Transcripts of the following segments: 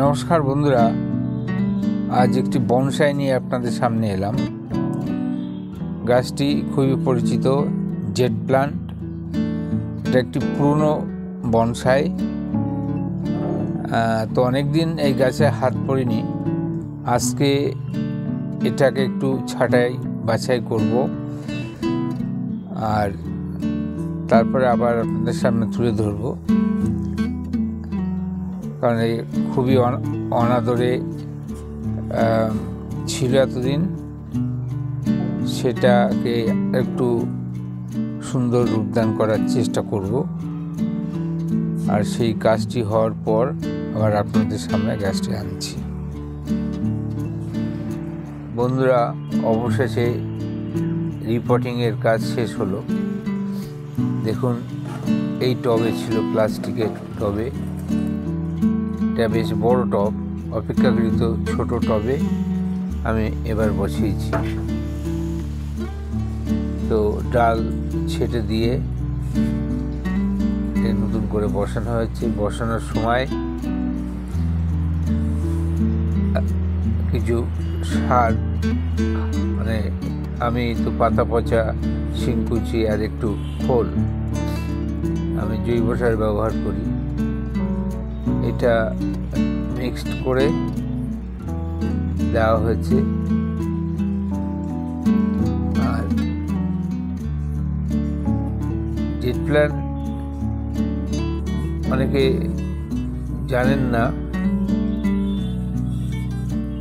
নমস্কার বন্ধুরা, আজ একটি বনসাই নিয়ে আপনাদের সামনে এলাম। গাছটি খুবই পরিচিত, জেড প্লান্ট। এটা একটি পুরনো বনসাই। তো অনেক দিন এই গাছে হাত পড়িনি। আজকে এটাকে একটু ছাঁটাই বাছাই করব, আর তারপরে আবার আপনাদের সামনে তুলে ধরব। কারণ এই খুবই অনাদরে ছিল এতদিন, সেটাকে একটু সুন্দর রূপদান করার চেষ্টা করব। আর সেই কাজটি হওয়ার পর আবার আপনাদের সামনে গাছটি আনছি। বন্ধুরা, অবশেষে রিপোর্টিংয়ের কাজ শেষ হলো। দেখুন, এই টবে ছিল, প্লাস্টিকের টবে। এটা বেশ বড় টব, অপেক্ষাকৃত ছোট টবে আমি এবার বসিয়েছি। তো ডাল ছেটে দিয়ে নতুন করে বসানো হয়েছে। বসানোর সময় কিছু সার, মানে আমি তো পাতা পচা, শিংকুচি আর একটু খোল, আমি জৈব সার ব্যবহার করি। এটা মিক্সড করে দেওয়া হয়েছে। আর জেড প্ল্যান্ট অনেকে জানেন না,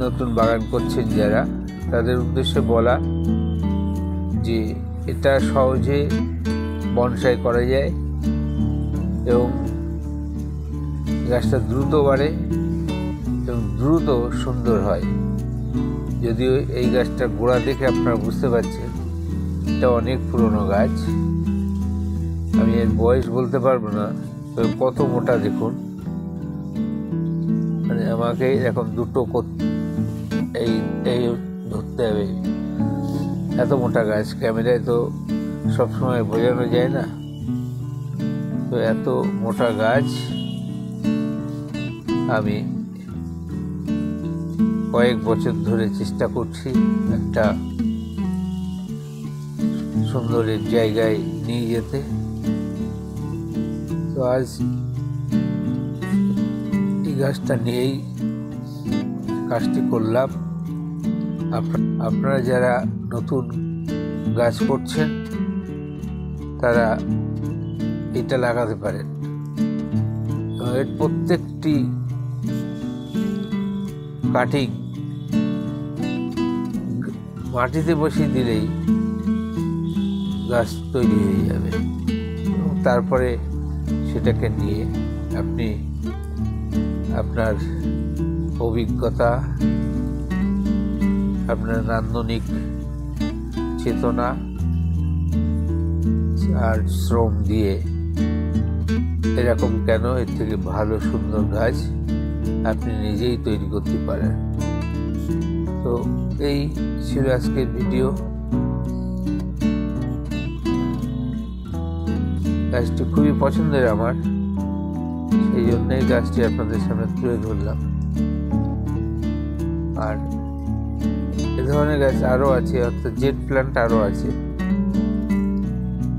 নতুন বাগান করছেন যারা, তাদের উদ্দেশ্যে বলা যে এটা সহজে বনসাই করা যায় এবং গাছটা দ্রুত বাড়ে এবং দ্রুত সুন্দর হয়। যদিও এই গাছটার গোড়া দেখে আপনারা বুঝতে পারছেন এটা অনেক পুরনো গাছ। আমি এর বয়স বলতে পারবো না, তবে কত মোটা দেখুন। মানে আমাকে এখন দুটো এই ধরতে হবে, এত মোটা গাছ। ক্যামেরায় তো সবসময় বোঝানো যায় না। তো এত মোটা গাছ আমি কয়েক বছর ধরে চেষ্টা করছি একটা সুন্দরের জায়গায় নিয়ে যেতে। তো আজ এই গাছটা নিয়েই কাজটি করলাম। আপনারা যারা নতুন গাছ করছেন তারা এটা লাগাতে পারেন। এর প্রত্যেকটি কাটিং মাটিতে বসিয়ে দিলেই গাছ তৈরি হয়ে যাবে। এবং তারপরে সেটাকে নিয়ে আপনি আপনার অভিজ্ঞতা, আপনার নান্দনিক চেতনা আর শ্রম দিয়ে এরকম কেন, এর থেকে ভালো সুন্দর গাছ আপনি নিজেই তৈরি করতে পারেন। তো এই ছিল আজকের ভিডিও। গাছটি খুবই পছন্দের আমার, সেই জন্যই গাছটি আপনাদের সামনে তুলে ধরলাম। আর এ ধরনের গাছ আরও আছে, অর্থাৎ জেড প্ল্যান্ট আরও আছে।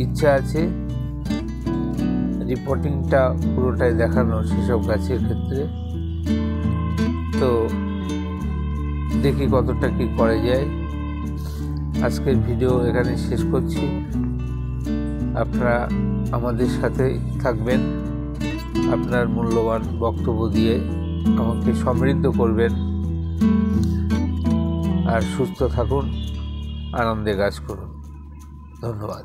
ইচ্ছা আছে রিপোর্টিংটা পুরোটাই দেখানোর সেসব গাছের ক্ষেত্রে। তো দেখি কতটা কি করা যায়। আজকের ভিডিও এখানে শেষ করছি। আপনারা আমাদের সাথে থাকবেন, আপনার মূল্যবান বক্তব্য দিয়ে আমাকে সমৃদ্ধ করবেন। আর সুস্থ থাকুন, আনন্দে কাজ করুন। ধন্যবাদ।